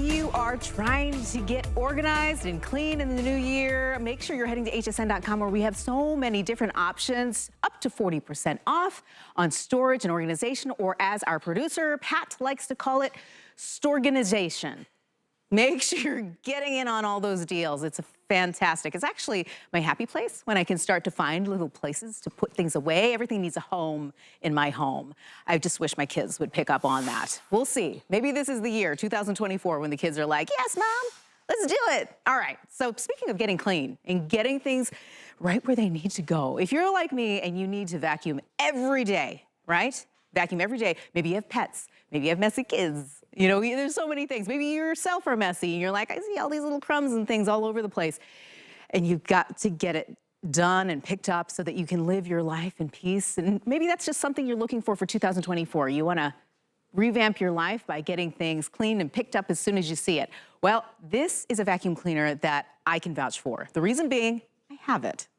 you are trying to get organized and clean in the new year, make sure you're heading to hsn.com where we have so many different options, up to 40% off on storage and organization, or as our producer, Pat, likes to call it, storganization. Make sure you're getting in on all those deals. It's fantastic. It's actually my happy place when I can start to find little places to put things away. Everything needs a home in my home. I just wish my kids would pick up on that. We'll see. Maybe this is the year, 2024, when the kids are like, yes, Mom, let's do it. All right. So speaking of getting clean and getting things right where they need to go, if you're like me and you need to vacuum every day, right? Vacuum every day. Maybe you have pets. Maybe you have messy kids. You know, there's so many things. Maybe you yourself are messy and you're like, I see all these little crumbs and things all over the place. And you've got to get it done and picked up so that you can live your life in peace. And maybe that's just something you're looking for 2024. You want to revamp your life by getting things cleaned and picked up as soon as you see it. Well, this is a vacuum cleaner that I can vouch for. The reason being, I have it.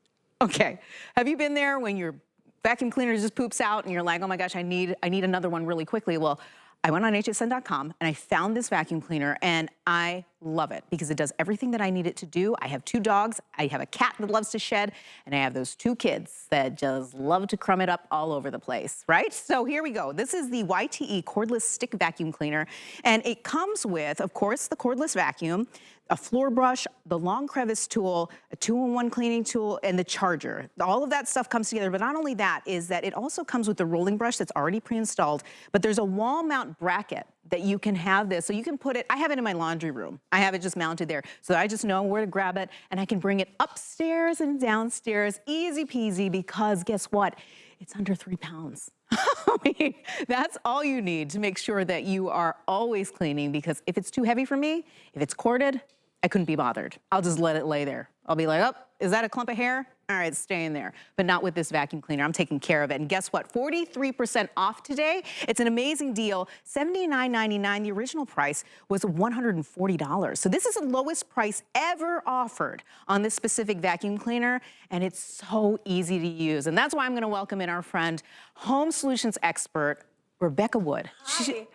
Okay. Have you been there when your vacuum cleaner just poops out and you're like, oh my gosh, I need another one really quickly? Well, I went on hsn.com and I found this vacuum cleaner and I love it because it does everything that I need it to do. I have 2 dogs, I have a cat that loves to shed, and I have those 2 kids that just love to crumb it up all over the place, right? So here we go. This is the YTE Cordless Stick Vacuum Cleaner, and it comes with, of course, the cordless vacuum, a floor brush, the long crevice tool, a 2-in-1 cleaning tool, and the charger. All of that stuff comes together, but not only that, is that it also comes with the rolling brush that's already pre-installed, but there's a wall mount bracket that you can have this. So you can put it, I have it in my laundry room. I have it just mounted there. So I just know where to grab it, and I can bring it upstairs and downstairs, easy peasy, because guess what? It's under 3 pounds. I mean, that's all you need to make sure that you are always cleaning, because if it's too heavy for me, if it's corded, I couldn't be bothered. I'll just let it lay there. I'll be like, oh, is that a clump of hair? All right, it's staying there. But not with this vacuum cleaner. I'm taking care of it. And guess what? 43% off today. It's an amazing deal. $79.99. The original price was $140. So this is the lowest price ever offered on this specific vacuum cleaner. And it's so easy to use. And that's why I'm going to welcome in our friend, home solutions expert, Rebecca Wood.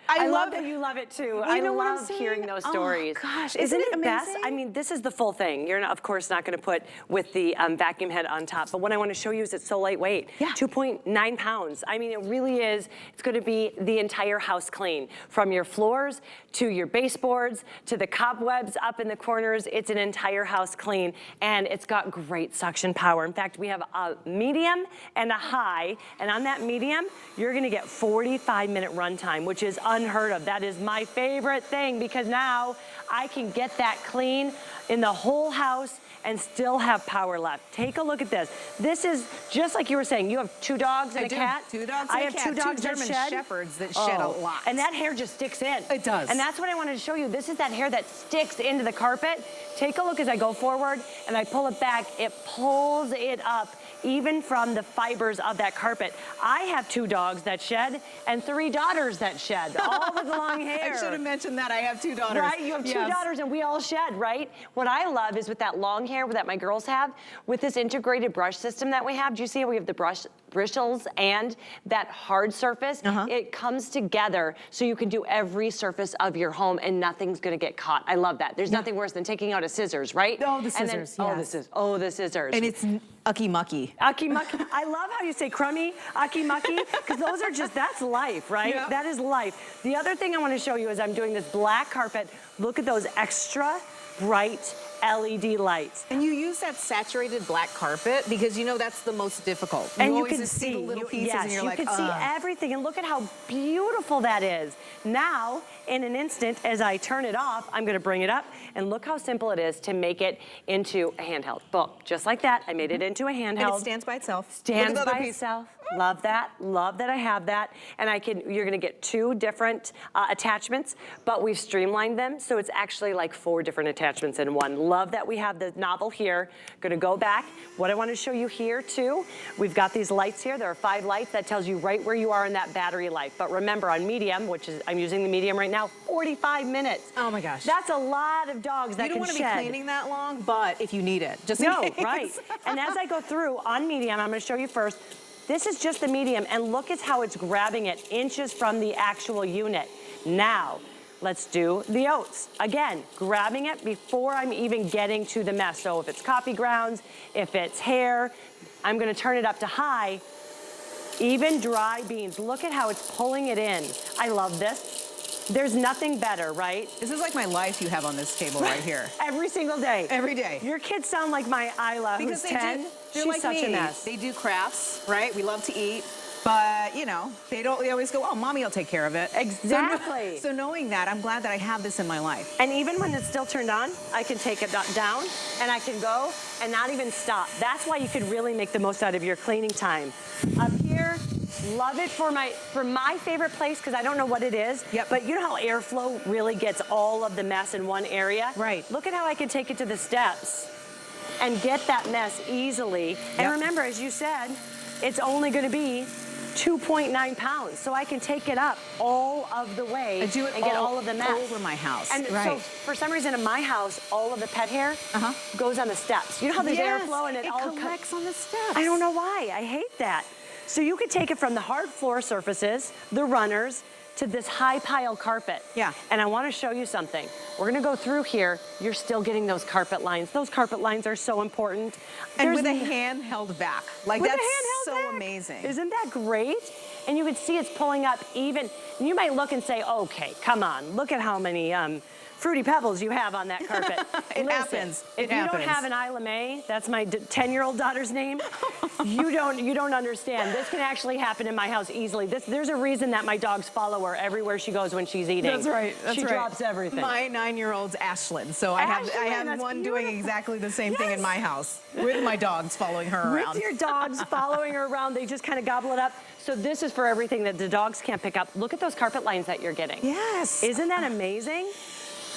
I love that you love it too. I love hearing those stories. Oh gosh, isn't it amazing? best? I mean, this is the full thing. You're not, of course not going to put with the vacuum head on top, but what I want to show you is it's so lightweight. Yeah. 2.9 pounds. I mean, it really is. It's going to be the entire house clean, from your floors to your baseboards to the cobwebs up in the corners. It's an entire house clean, and it's got great suction power. In fact, we have a medium and a high, and on that medium, you're going to get 45-minute runtime, which is unheard of. That is my favorite thing, because now I can get that clean in the whole house and still have power left. Take a look at this. This is just like you were saying. You have 2 dogs and a cat. 2 dogs and a cat. I have 2 dogs that German shed. shepherds that shed a lot. And that hair just sticks in. It does. And that's what I wanted to show you. This is that hair that sticks into the carpet. Take a look as I go forward and I pull it back. It pulls it up, even from the fibers of that carpet. I have 2 dogs that shed and 3 daughters that shed, all with long hair. I should have mentioned that. I have 2 daughters. Right, you have 2 daughters and we all shed, right? What I love is with that long hair that my girls have, with this integrated brush system that we have, do you see how we have the bristles and that hard surface? It comes together so you can do every surface of your home and nothing's gonna get caught. I love that. There's nothing worse than taking out a scissors, right? Oh, the scissors, the scissors. And it's ucky mucky. Ucky mucky. I love how you say crummy, ucky mucky, because those are just, that's life, right? Yeah. That is life. The other thing I want to show you is I'm doing this black carpet. Look at those extra bright LED lights. And you use that saturated black carpet because you know that's the most difficult. And you can can see the little pieces and you're like, you can see everything, and look at how beautiful that is. Now, in an instant, as I turn it off, I'm gonna bring it up, and look how simple it is to make it into a handheld. Boom, just like that, I made it into a handheld. And it stands by itself. Stands by itself. Love that I have that. And you're gonna get 2 different attachments, but we've streamlined them, so it's actually like 4 different attachments in one. Love that we have the nozzle here. Gonna go back. What I wanna show you here too, we've got these lights here. There are 5 lights that tells you right where you are in that battery life. But remember, on medium, which is, I'm using the medium right now, 45 minutes. Oh my gosh. That's a lot of dogs that can shed. You don't want to be cleaning that long, but if you need it, just in case. Right. And as I go through on medium, I'm gonna show you first, this is just the medium, and look at how it's grabbing it inches from the actual unit. Now, let's do the oats. Again, grabbing it before I'm even getting to the mess. So if it's coffee grounds, if it's hair, I'm gonna turn it up to high. Even dry beans, look at how it's pulling it in. I love this. There's nothing better, right? This is like my life you have on this table right here. Every single day. Every day. Your kids sound like my Isla, Because who's 10. they're She's like such me. a mess. They do crafts, right? We love to eat. But, you know, they always go, oh, mommy will take care of it. Exactly. So knowing that, I'm glad that I have this in my life. And even when it's still turned on, I can take it down and I can go and not even stop. That's why you could really make the most out of your cleaning time. Up here, love it for my favorite place, because I don't know what it is. Yep. But you know how airflow really gets all of the mess in one area? Right. Look at how I can take it to the steps and get that mess easily. Yep. And remember, as you said, it's only gonna be 2.9 pounds, so I can take it up all of the way and get all of the mess over my house. And right. so, for some reason, in my house, all of the pet hair goes on the steps. You know how there's airflow and it all collects on the steps. I don't know why. I hate that. So you could take it from the hard floor surfaces, the runners, to this high pile carpet. Yeah. And I want to show you something. We're gonna go through here. You're still getting those carpet lines. Those carpet lines are so important. And with a handheld vac. Like, with that's a handheld so vac. amazing. Isn't that great? And you can see it's pulling up even, you might look and say, okay, come on, look at how many Fruity Pebbles you have on that carpet. It happens. If you don't have an Isla May, that's my 10-year-old daughter's name, you don't understand. This can actually happen in my house easily. There's a reason that my dogs follow her everywhere she goes when she's eating. That's right. She drops everything. My 9-year-old's Ashlyn, so I have one doing exactly the same thing in my house with my dogs following her around. With your dogs following her around, they just kind of gobble it up. So this is for everything that the dogs can't pick up. Look at those carpet lines that you're getting. Yes. Isn't that amazing?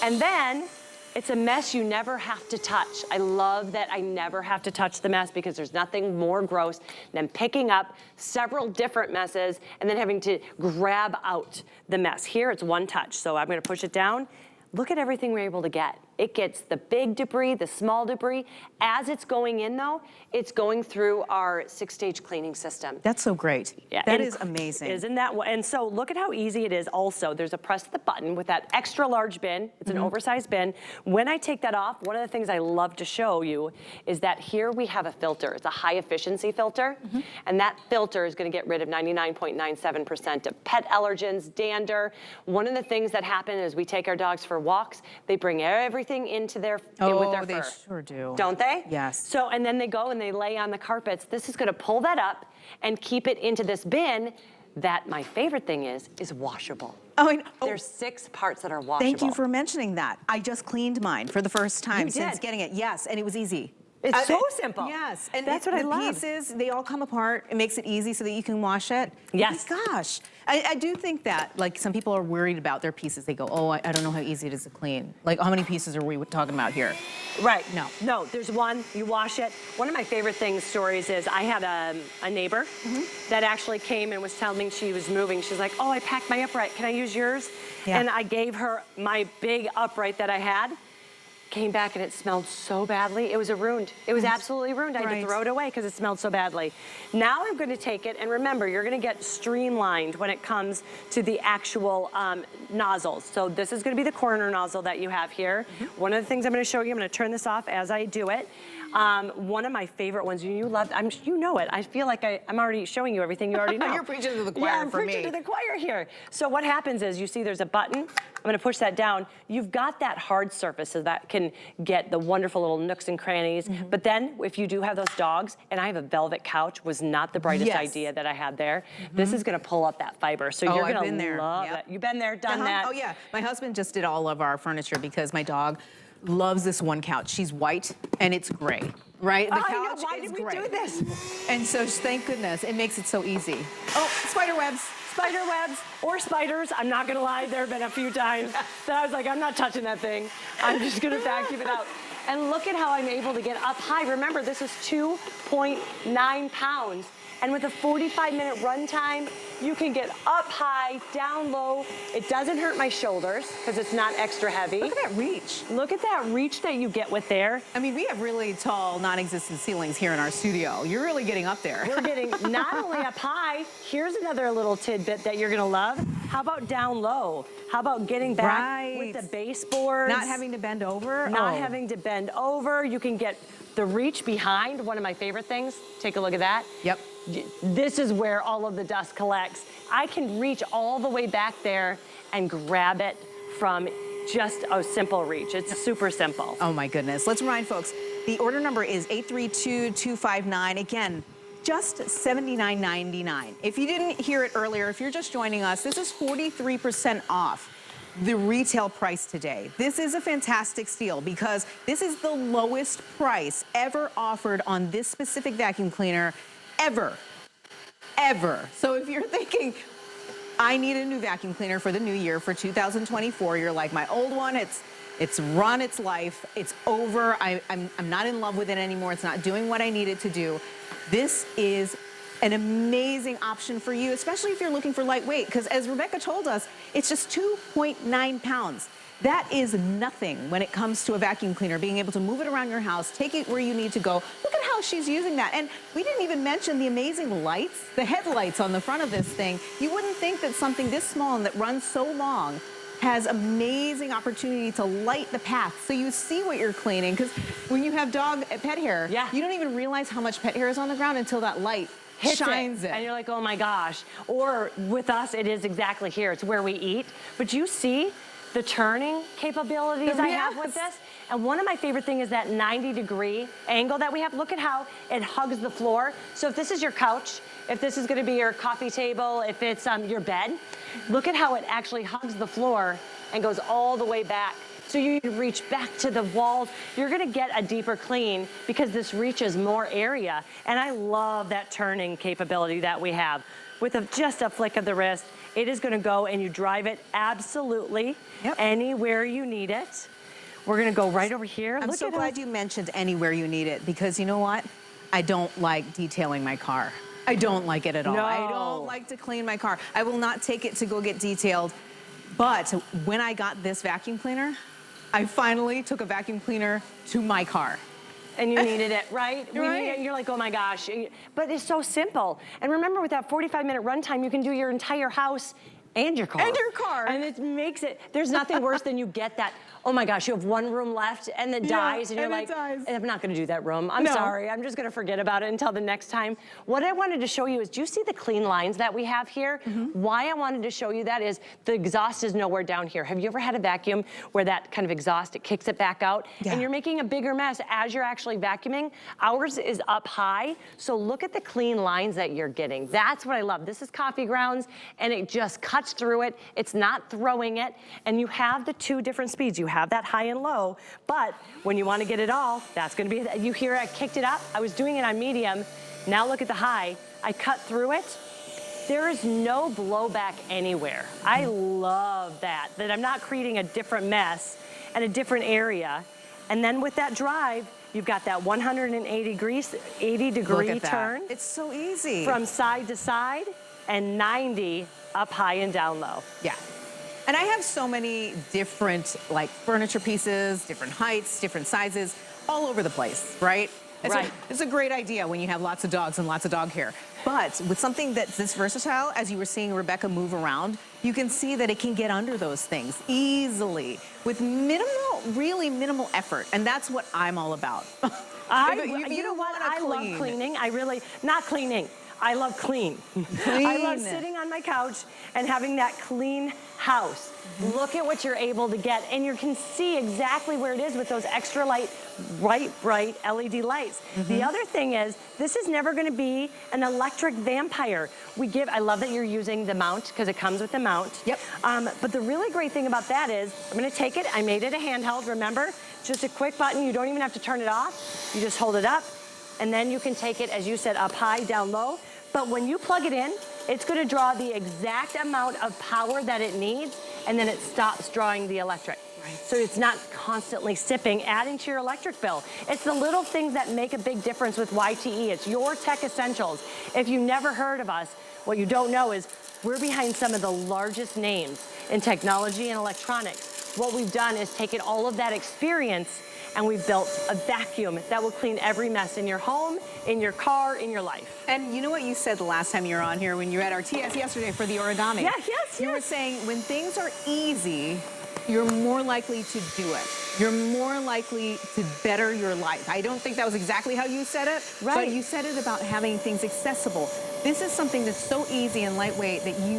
And then it's a mess you never have to touch. I love that I never have to touch the mess, because there's nothing more gross than picking up several different messes and then having to grab out the mess. Here it's one touch, so I'm gonna push it down. Look at everything we're able to get. It gets the big debris, the small debris. As it's going in though, it's going through our 6-stage cleaning system. That's so great. Yeah, that is amazing. Isn't that? And so look at how easy it is also. There's a press the button with that extra large bin. It's an oversized bin. When I take that off, one of the things I love to show you is that here we have a filter. It's a high efficiency filter. And that filter is gonna get rid of 99.97% of pet allergens, dander. One of the things that happen is we take our dogs for walks, they bring everything into their, with their fur. They sure do. Don't they? Yes. So, and then they go and they lay on the carpets. This is gonna pull that up and keep it into this bin that, my favorite thing is washable. There's 6 parts that are washable. Thank you for mentioning that. I just cleaned mine for the first time You since did? getting it. Yes, and it was easy. It's so simple. Yes, and that's what I love. The pieces, they all come apart. It makes it easy so that you can wash it. Yes. Oh my gosh. I do think that, like, some people are worried about their pieces. They go, oh, I don't know how easy it is to clean. Like, how many pieces are we talking about here? Right. No. No, there's one, you wash it. One of my favorite stories is I had a neighbor that actually came and was telling me she was moving. She's like, oh, I packed my upright. Can I use yours? Yeah. And I gave her my big upright that I had. Came back and it smelled so badly. It was ruined. It was absolutely ruined. I had to throw it away because it smelled so badly. Now I'm going to take it, and remember, you're going to get streamlined when it comes to the actual nozzles. So this is going to be the corner nozzle that you have here. One of the things I'm going to show you, I'm going to turn this off as I do it. One of my favorite ones, you love, you know it. I feel like I'm already showing you everything you already know. You're preaching to the choir for me. I'm preaching to the choir here. So what happens is, you see there's a button. I'm gonna push that down. You've got that hard surface so that can get the wonderful little nooks and crannies. But then if you do have those dogs, and I have a velvet couch, was not the brightest idea that I had there. This is gonna pull up that fiber. So you're gonna love that. You've been there, done that. Oh yeah, my husband just did all of our furniture because my dog loves this one couch. She's white and it's gray, right? The couch I know, why did we do this? And so thank goodness, it makes it so easy. Oh, spider webs. Spider webs or spiders. I'm not gonna lie, there have been a few times that I was like, I'm not touching that thing. I'm just gonna vacuum it out. And look at how I'm able to get up high. Remember, this is 2.9 pounds. And with a 45-minute run time, you can get up high, down low. It doesn't hurt my shoulders because it's not extra heavy. Look at that reach. Look at that reach that you get with there. I mean, we have really tall, non-existent ceilings here in our studio. You're really getting up there. We're getting not only up high, here's another little tidbit that you're gonna love. How about down low? How about getting back with the baseboards? Not having to bend over? Not having to bend over. You can get the reach behind, one of my favorite things. Take a look at that. Yep. This is where all of the dust collects. I can reach all the way back there and grab it from just a simple reach. It's super simple. Oh my goodness. Let's remind folks, the order number is 832-259. Again, just $79.99. If you didn't hear it earlier, if you're just joining us, this is 43% off the retail price today. This is a fantastic steal because this is the lowest price ever offered on this specific vacuum cleaner ever. So if you're thinking, I need a new vacuum cleaner for the new year for 2024, you're like, my old one, it's run its life, it's over, I'm not in love with it anymore, it's not doing what I need it to do. This is an amazing option for you, especially if you're looking for lightweight, because as Rebecca told us, it's just 2.9 pounds. That is nothing when it comes to a vacuum cleaner, being able to move it around your house, take it where you need to go. Look at how she's using that. And we didn't even mention the amazing lights, the headlights on the front of this thing. You wouldn't think that something this small and that runs so long has amazing opportunity to light the path so you see what you're cleaning. Because when you have pet hair, you don't even realize how much pet hair is on the ground until that light shines it. And you're like, oh my gosh. Or with us, it is exactly here. It's where we eat. But you see the turning capabilities I have with this. And one of my favorite things is that 90-degree angle that we have. Look at how it hugs the floor. So if this is your couch, if this is gonna be your coffee table, if it's your bed, look at how it actually hugs the floor and goes all the way back. So you reach back to the walls. You're gonna get a deeper clean because this reaches more area. And I love that turning capability that we have. With just a flick of the wrist, it is gonna go and you drive it absolutely anywhere you need it. We're gonna go right over here. I'm so glad you mentioned anywhere you need it, because you know what? I don't like detailing my car. I don't like it at all. I don't like to clean my car. I will not take it to go get detailed. But when I got this vacuum cleaner, I finally took a vacuum cleaner to my car. And you needed it, right? We need it, and you're like, oh my gosh. But it's so simple. And remember, with that 45-minute runtime, you can do your entire house and your car. And your car. And it makes it, there's nothing worse than you get that, oh my gosh, you have one room left and it dies, and you're like, I'm not gonna do that room. I'm sorry, I'm just gonna forget about it until the next time. What I wanted to show you is, do you see the clean lines that we have here? Why I wanted to show you that is the exhaust is nowhere down here. Have you ever had a vacuum where that kind of exhaust, it kicks it back out and you're making a bigger mess as you're actually vacuuming? Ours is up high, so look at the clean lines that you're getting. That's what I love. This is coffee grounds and it just cuts through it. It's not throwing it, and you have the two different speeds. You have that high and low, but when you want to get it all, that's going to be, you hear I kicked it up. I was doing it on medium. Now look at the high. I cut through it. There is no blowback anywhere. I love that I'm not creating a different mess and a different area. And then with that drive, you've got that 80-degree turn. It's so easy. From side to side, and 90 up high and down low. Yeah. And I have so many different like furniture pieces, different heights, different sizes, all over the place, right? It's a great idea when you have lots of dogs and lots of dog hair. But with something that's this versatile, as you were seeing Rebecca move around, you can see that it can get under those things easily with really minimal effort. And that's what I'm all about. You know what? I love cleaning. Not cleaning. I love clean. I love sitting on my couch and having that clean house. Look at what you're able to get, and you can see exactly where it is with those extra bright LED lights. The other thing is, this is never gonna be an electric vampire. I love that you're using the mount, because it comes with the mount. But the really great thing about that is, I'm gonna take it, I made it a handheld, remember? Just a quick button, you don't even have to turn it off. You just hold it up, and then you can take it, as you said, up high, down low. But when you plug it in, it's gonna draw the exact amount of power that it needs, and then it stops drawing the electric. So it's not constantly sipping, adding to your electric bill. It's the little things that make a big difference with YTE. It's your tech essentials. If you never heard of us, what you don't know is we're behind some of the largest names in technology and electronics. what we've done is taken all of that experience and we've built a vacuum that will clean every mess in your home, in your car, in your life. And you know what you said the last time you were on here when you had our TS yesterday for the origami? Yes. You were saying when things are easy, you're more likely to do it. You're more likely to better your life. I don't think that was exactly how you said it, right. But you said it about having things accessible. This is something that's so easy and lightweight that you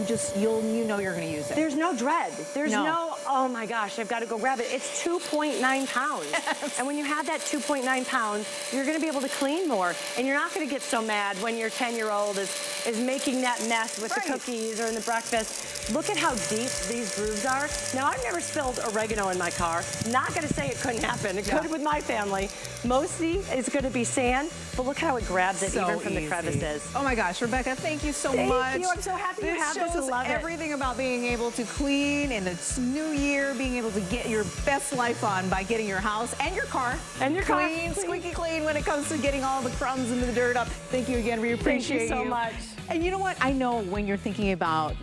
know you're going to use it. There's no dread. There's no, oh my gosh, I've got to go grab it. It's 2.9 pounds. Yes. And when you have that 2.9 pounds, you're going to be able to clean more. And you're not going to get so mad when your 10-year-old is making that mess with the cookies or in the breakfast. Look at how deep these grooves are. Now, I've never spilled oregano in my car. Not going to say it couldn't happen. It could with my family. Mostly it's going to be sand, but look how it grabs it even from the crevices. Oh my gosh, Rebecca, thank you so much. Thank you. I'm so happy you have this. I love it. Everything about being able to clean in this new year, being able to get your best life on by getting your house and your car clean, squeaky clean when it comes to getting all the crumbs and the dirt up. Thank you again. We appreciate you. Thank you so much. And you know what? I know when you're thinking about,